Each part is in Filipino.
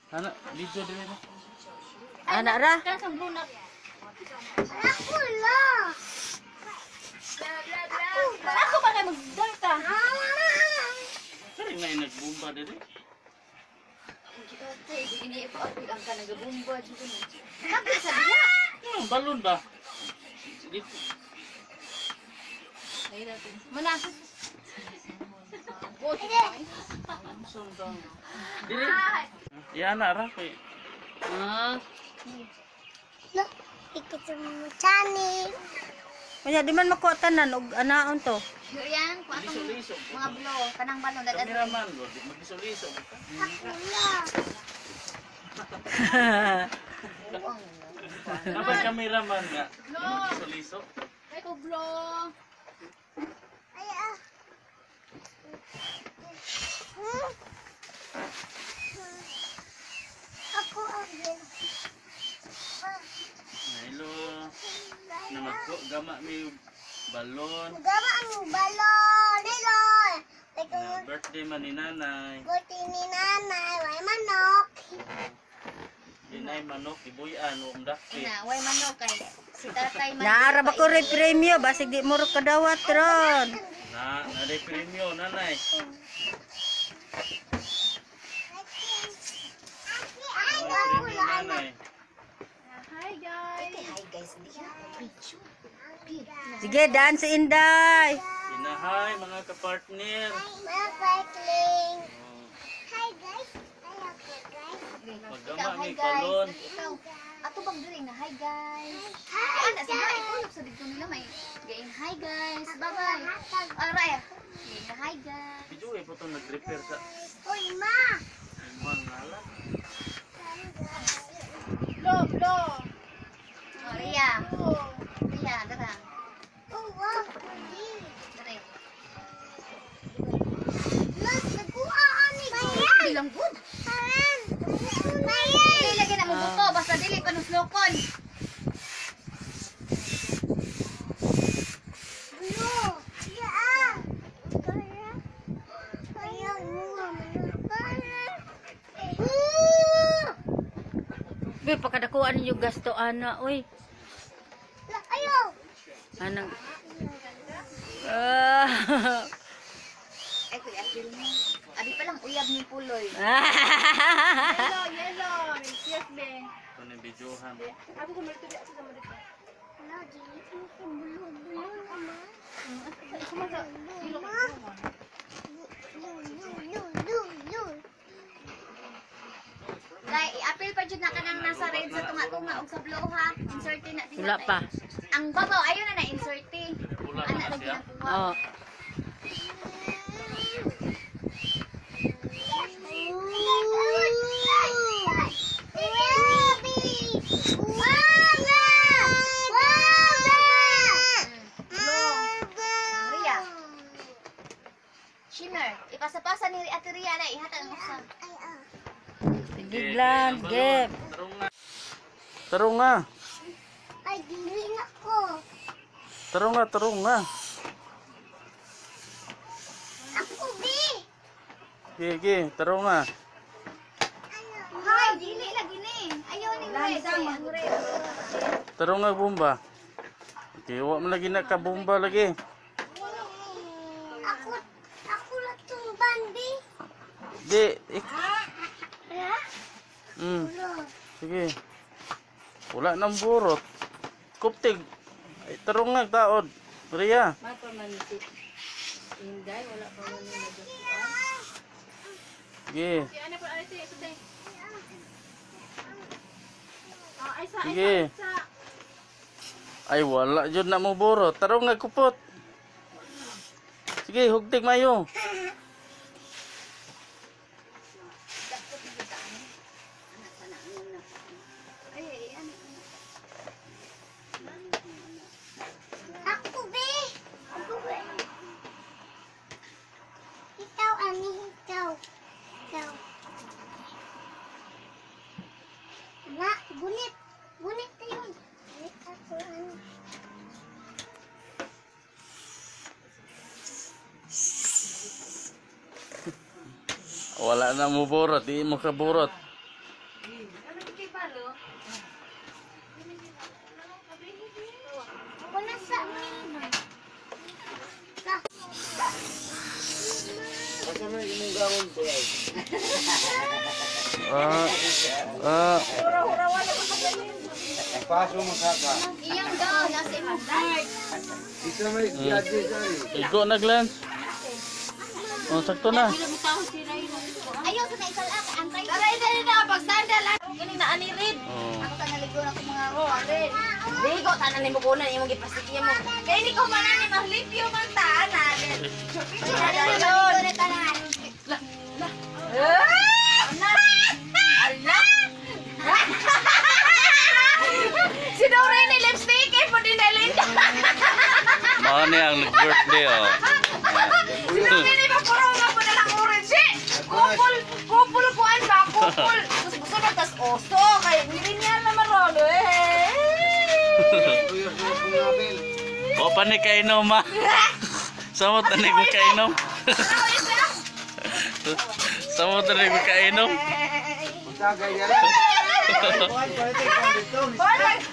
Anak, video din mo. Anak ra. Aku lah. Ako ba kay magdalta? Sering na yung nagbumba din eh. Ini pa bilang ka nagabumba dito. Sabi sa diya. Balon ba? Dito. Mana? Dili. Ya anak ra kay. Loh, ikut sama Chani. Kanya di man makuha tanan og anaon to. Yo yan, kung atong Liso-liso. mga blo, kanang balon dadan. Kameraman lo, di magliso-liso. Aku lah. Apa kameraman nga? Magliso-liso. Ay ko blo. Ayah. Aku ambil. Hello. Na magko gama mi balon. Gama ang balon. Hello. Na birthday man ni nanay. Buti ni nanay. May manok. Dinay manok ibuyan o umdaki. Ina, way manok kay si tatay man. Naara ba ko rin premyo basig di mo ro kadawat ron. Na day premyo nanay. Aku Premyo lah. nanay. Hi guys. Hi guys. Sige, dance Inday. Inahay mga kapartner. Mga cycling. Oh, Hi guys. Hi ako guys. Magama Hi mi guys. balon. Ikaw, ato bang diri na hi guys. Hi Ana sa mga ikaw sa dito nila may gain hi guys. Bye-bye. Aray. Gain na hi guys. Video eh po itong nag-repair sa Uy, ma. mga ngalan. Blo. Oh, Ria. Ria, dara. Oh, wow. Dara. Look, nagkuhaan ni Bayan. Bilang good. Bayan. Dili Bayan. lagi na mo buto basta dili pa nuslokon. Bro. Ya. Kaya. Kaya mo manukar. Bi pakadakuan niyo gasto ana oy. Ayaw. Anang Ay kuya film mo. Abi pa lang uyab ni puloy. Ah. Yellow. Yes, be. Ito na yung videohan. Ako ko merto ako sa mo. Wala, dili ko bulu-bulu naman. Dai, i-appeal pa jud na kanang nasa red sa tunga-tunga og sa blue ha. Inserti na din. Wala pa. Ang babaw ayo na na-inserti. Wala Ana na lagi siya. na kuha. Oh. Ria. Shimmer, ipasa-pasa ni Ate Ria na ihatag mo sa. Sige lang, gep. Tarong nga. Tarong nga. Ay, dili na ko. Tarong nga, tarong nga. Ako, bi. Sige, tarong nga. Hoy, dili lagi ni. Ayaw ni red. Tarong nga bomba. Okay, wa mo lagi na kabomba lagi. Ako lang tumban, bi. Di, Ha? sige. Wala nang burot. Kuptig. Ay, tarong nga, taod. Ria. Mapa man si Inday wala pa man ni Sige. Ano pa ate ito? Sige. Ay, wala dyan na mo burot. Tarong nga, kupot. Sige, hugtig mayo. Ako, bi. Ako, bi. Ikaw ni ikaw. Ikaw. Na, gunit. Gunit na yun. Gunit ako, ano. Wala na mo burot, di mo ka burot. Wala sa amin. Ka. Iyang daw, nasa imong bag. Igo na Glenn. Oh, sakto na. Ayaw sa naisalak, antay. Taray na rin na, pag-sandal. Galing na anirid. Oh. Ako tanaligo na ko mga Alin. Ligo, tanan ni mo kunan, yung giplastik niya mo. Kaya hindi ko manan ni mahlipyo man taan. Alin. Si Doreen ni lipstick eh, pwede na Linda. Mao ni ang birthday oh. Si Doreen ni mapuro nga po na lang orange eh. Kupul kuan ba? Kupul. Tapos gusto na tas oso. Kaya hindi niya na marolo eh. O pa ni kainom ma. Samot na ni ko kainom. Samot na ni ko kainom.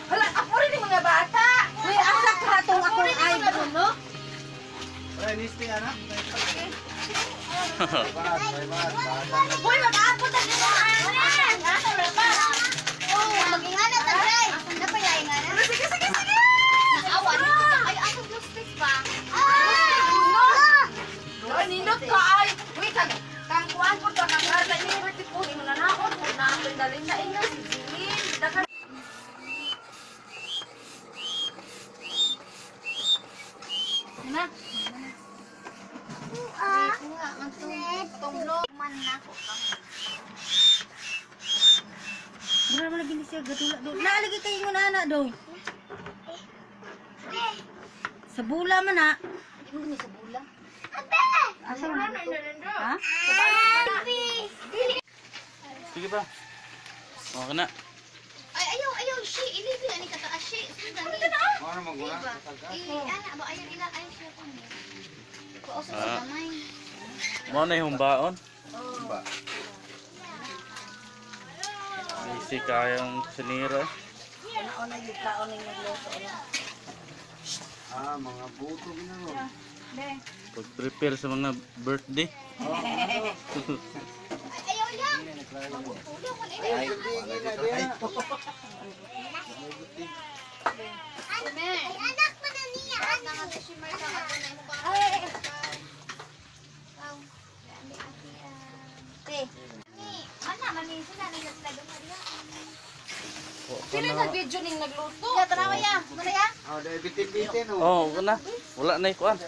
Hala, ako rin yung mga bata. Uy, ang sakratong ako rin ay no? Uy, mag-aapot na din mga Oh, magingana tagay. Napayay nga na. Sige, sige, sige. Naawa dito ka. Ay, ako blue stick pa. Ay, nindot ka ay. Uy, kang kuhan po ka, kang karla ni Bertie po. Imo na naon. Kung naapin dalhin na ina, si Jilin. Dakan. Na. Ako nga, magtulog man na ko. Mura mo lagi ni siya gatula do. Naalagi kayo mo na anak do. Sa bula man na. Hindi mo ni sa bula. Asa man na? Ha? Sige pa. O kana. Ay, ayaw, shi. Ilipin na ni kata, shi. Sundan ni. Ano magula? Ana, ba, ayaw ila, ayaw siya pa niya. Kauso sa gamay. Mao na yung baon. Ba? Isi kayong sinira. Nauna yung kaon ng nagluto. Mga buto ginano. Pag-prepare sa mga birthday. Ayaw lang. Ay, hindi na diyan. Ay, anak pa na niya. Anak. Anak, mani sila na yung talagang Maria. Sino nag-video ning nagluto? Ya, tanawa ya. Maria? Dahil bitin-bitin oh. Oh, kana. Wala na ikuan.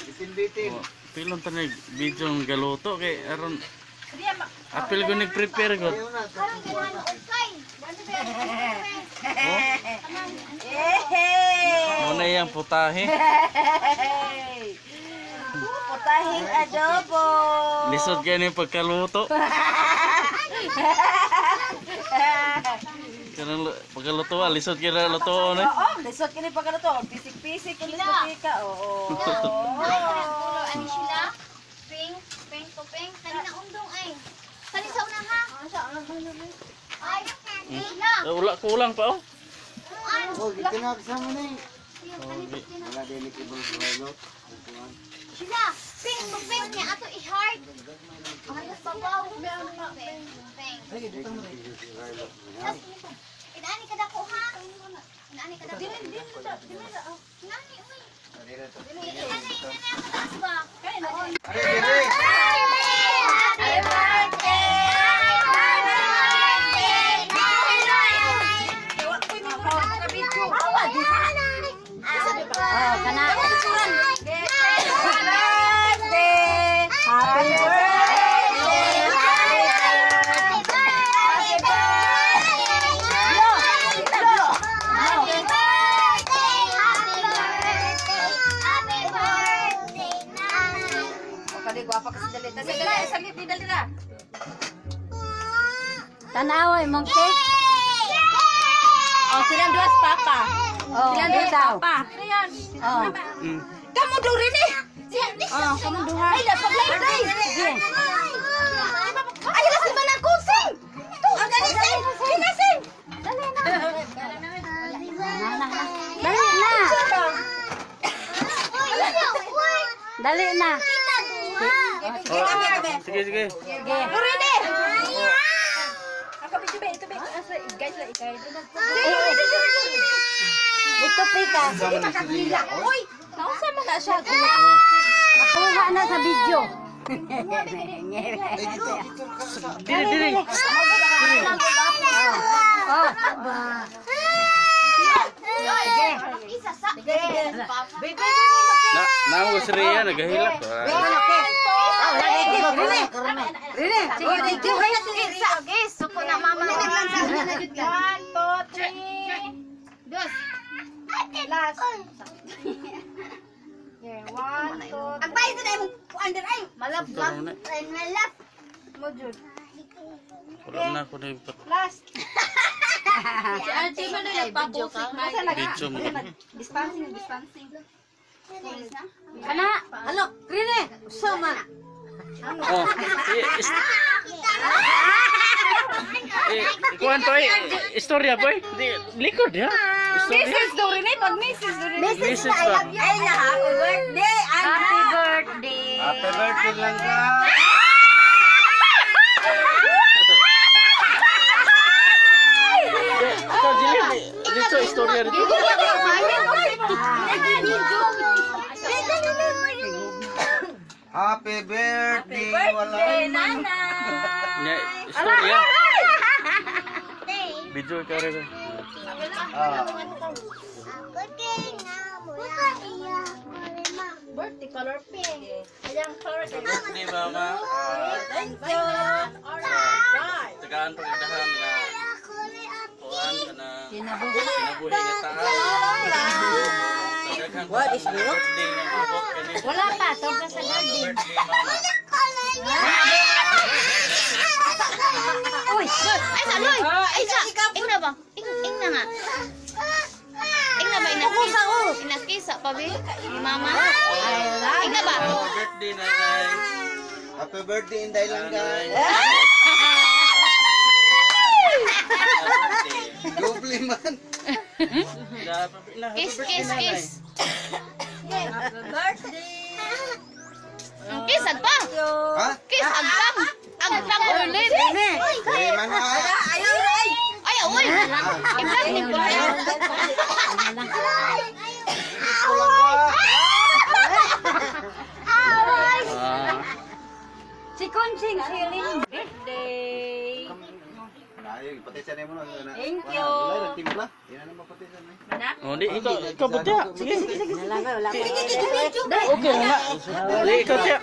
Bitin-bitin. Oh, pilon ta ni video ng galuto kay aron Diya ma. apil ko nag-prepare ko. Ayaw na. Parang ganahan ukay. Dami ba yan? Mo na yang putahe. Putahing adobo. Lisod kayo ni pagkaluto. Kanang pagkaluto, lisod kayo na luto na. Oo, lisod kini pagkaluto. Pisik-pisik kini sa pika. Oo. Ay, ulo. Ani sila? Pink. Pink to pink. Kanina undong ay. Salisaw na ha? Ay, sila. Wala kulang pa oh. Oh, gitinagsa mo na eh. Sila. Wala din ikibang suwailot. Sila. Pink to pink niya. Ato i-heart. Ayos babaw. Meron na pink. Pink. Inaani ka dako ha? Inaani ka dako. Dili. Inaani, uy. Inaani ako taas ba? Ari, diri. Happy birthday! di guwapa kasi dali. Dali, saglit ni dali na. Tanaway mong cake. Oh, silang duwas papa. Oh, Silang duwas ikaw. papa. Oh. Kamu dulu nih. Oh, kamu duha. Ay, dapat lang day. Sige. Ay, kasi ba na kusing? Ang dali sing. Kinasing. Dali na. Dali na. Sige, sige. Duri deh. Ako ito ba? Guys, lah ikay. Ito pika. Hindi makakila. Uy, nausa man na siya. Nakuha na sa video. Dili, dili. Oh. Namo si Rhea nagahilak. Suko na mama. Dos. Last. Yeah, 1, 2. Ang bayo na mo under ay. Malap. Karon na. Malap. Mo jud. Wala na ako na ipat. Last. Si Archie ba na nagpaposik na? Video mo. Dispensing. Kana, halo, Rene, sama. Oh. Ikuan to istorya boy. Likod ya. Istorya. Mrs. Dorine, pag Mrs. Dorine. Mrs. ba? Ay na, happy birthday. Happy birthday. Happy birthday lang ka. Ikaw Jilly, dito istorya dito. Happy birthday. Wala. Nya istorya. Video ka rin. Birthday color pink. Ayan color pink. Birthday mama. Thank you. Alright. Tagaan pagdahan na. Kuan na. Kinabuhi nga taas. What is this? Wala pa, sobra sa garden. Birthday mama. Uy, Ay, saloy. Ay, sa. Ing na ba? Ing na nga. Ing na ba? Inakisa pa, be? Ni mama. Ing na ba? Happy birthday nanay. Happy birthday, Inday lang ka. Doble man. Kiss, kiss, kiss. Kiss, agpang. Ha? Kiss, agpang. Agpang ulit. Eh, mga. Ay, uy. Agpang ni ko. si Kunching Siling birthday. Ay, patisan mo na. Thank you. Timpla. Yan ang mapatisan eh. Oh, di ikaw ba tiya? Sige, sige. Wala pa. Okay na. Di ikaw tiya.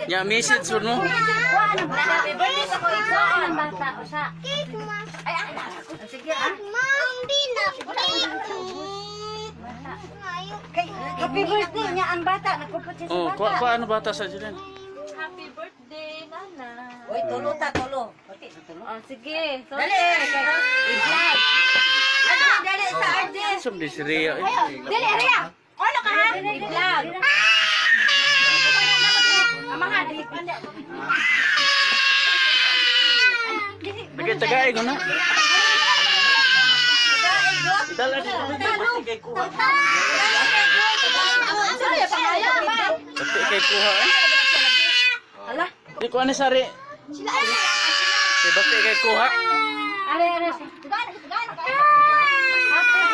Ya message mo. Happy birthday sa ko ikaw ang bata usa. Ay, sige ah. Happy birthday niya ang bata nakupot siya Oh, sa bata. paano bata sa dyan? Happy birthday, Nana. Uy, tulo ta, tulo. Oh, sige. Dali. I-vlog. Dali sa artist. Sum di si Rhea. Dali, Aria. Ano ka ha? I-vlog. Amahan, dali. Tagay ko na. Dala di kay kuha. Pati kay kuha. Ala. Di ko ani sari. Pati kay kuha. Are, are.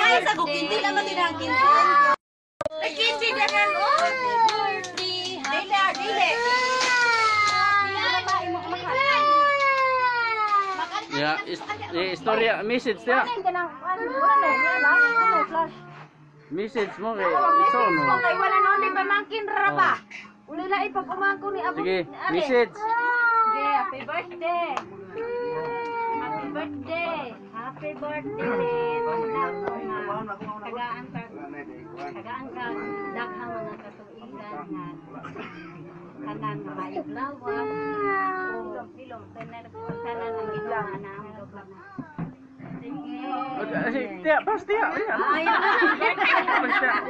Guys, ako hindi naman tinangkin. Nagkindi na yan, oh. Dili, dili. Ya, istorya message ya. Message mo kay iso no. Kay wala na ulit pamangkin ra ba? Uli la ipapamangko ni Abu. Sige, message. Okay, happy birthday. Happy birthday. Happy birthday. Tagaan ka. Tagaan ka. Daghang mga katuig. Gangan. Kanan nga maayong lawak. Ilong tanan ang ginawa na ang lugar na. Si Tia, pas Tia. Ayaw na.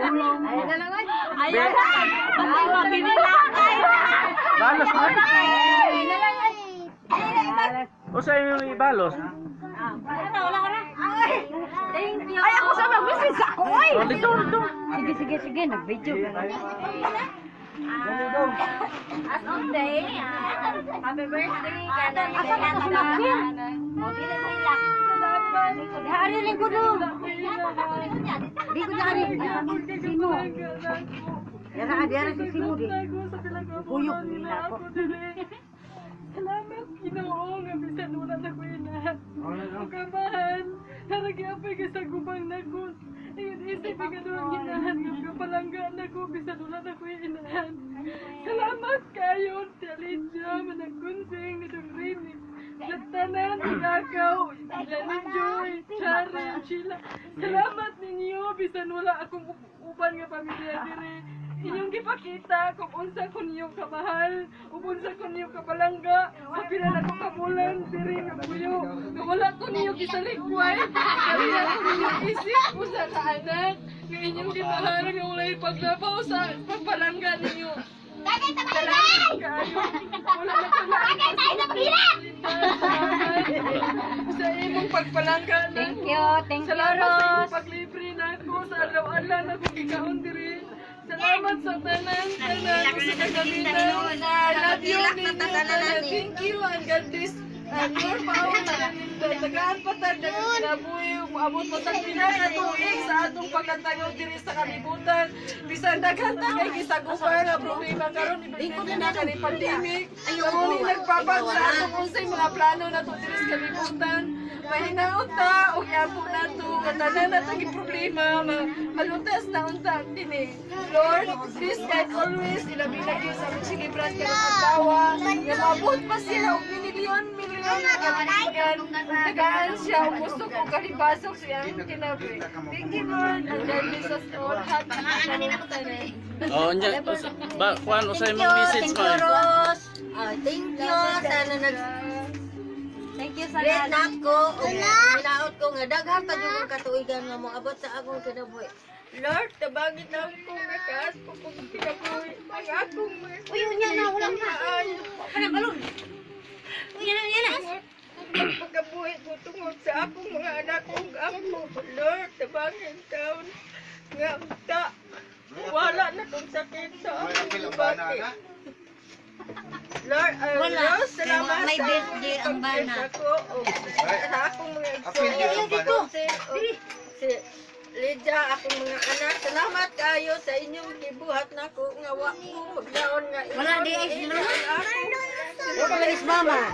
Ulong. Ayaw na lang. Ayaw na. Ayaw binilakay na. Balos na. Ayaw na lang. O sa yung ibalos? Wala ka na. Thank you. Ay, ako sa mag-message ako, oy! O, dito. Sige, nag-video. As of day, happy birthday, kada hari linggo do. Di ko hari. Sino? Ada si Simo di. Buyok nila ako. Salamat, Ginoo, nga bisan wala na ko inahan. Kabahan, haragi apay kasagubang nako. Ayun, isip ka doon ginahan nga kapalangga na ko, bisan wala na ko inahan. Salamat kayo, Tialidja, managkunsing, nitong rinig. Nagtanan, ilakaw, ilanin Joy, Chari, Sheila. Salamat ninyo, bisan wala akong uban nga pamilya dire. Inyong gipakita kung unsa ko niyo kamahal, ug unsa ko niyo kapalangga, sa pila na ko kabulan, diri nga puyo. Nga wala ko niyo gisalikway, kaya ko niyo isip ko sa kaanak, nga inyong gimahal nga walay paglabaw sa pagpalangga ninyo. Salamat kayo. Wala na ko sa imong pagpalangga na. Thank you, Salamat sa imong Rose. paglibre na ako sa araw-adlaw na kong gikaon diri. Salamat sa tanan ko sa kagamitan. I love you, Ninyo. Thank you and God bless. And your power na tagaan patag na kinabuhi. Umabot mo sa pinakatuig sa atong pagkatayo diri sa kalibutan. Bisan daghan ta kay gisagupan nga problema karon ibigay na kani pandemic. Karon nagpapag sa atong unsay mga plano nato diri sa kalibutan. Mahinaot ta og yapo nato nga tanan natong problema malutas na unta kini. Lord, please guide always ilabi na gyud sa among silibran karong adlaw. Nga mabot pa sila og milyon tagaan siya ug gusto ko kalibasok siya ang kinabuhi. Thank you Lord and God bless us all. Happy birthday. O, nya. Kuan, o sa imong message mo. Rose. Thank you. Sana Thank you sa great na ko. Minaot ko nga daghan pa jud ang katuigan nga moabot sa akong kinabuhi. Lord, tabagin na ako nga kaas ko kung kinabuhi. Ang akong Uy, unya na wala na. Anak balon. Unya na. pagkabuhi ko tungod sa akong mga anak kong apo. Lord, tabagin taon nga unta. Wala na kong sakit sa akong bati. Lord, Lord, salamat May sa birthday ang bana. ako. Sa akong mga Apil yun ang bana. Si Lydia, akong mga anak, salamat kayo sa inyong gibuhat nako nga wa ko magdaon nga Wala di ay sila. Wala is mama.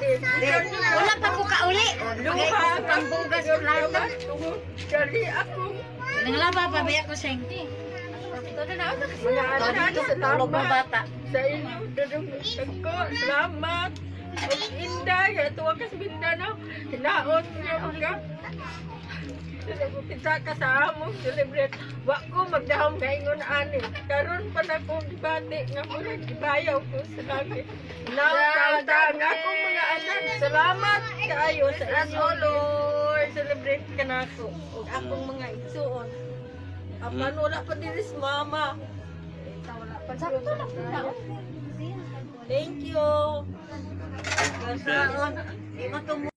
Wala pa ko kauli. Luha Pambugas ko lata. Dali ako. Nanglaba pa ba ako sing? Mga anak, Tulog ng salamat bata. sa inyong dadumutan ko. Salamat. Ang inday, tuwa ka sa Mindanao. Hinaot niya ka. Pizza ka sa among celebrate. Wa ko magdahom kaingon ani. Karon pa na ko gibati nga muna gibayaw ko sa langit. Now, ang akong mga anak, salamat kayo sa inyo, Lord. Celebrate ka na ako. O akong mga igsuon. Apan wala pa diri si mama. Wala pa diri. Thank you. Kasaon. Di man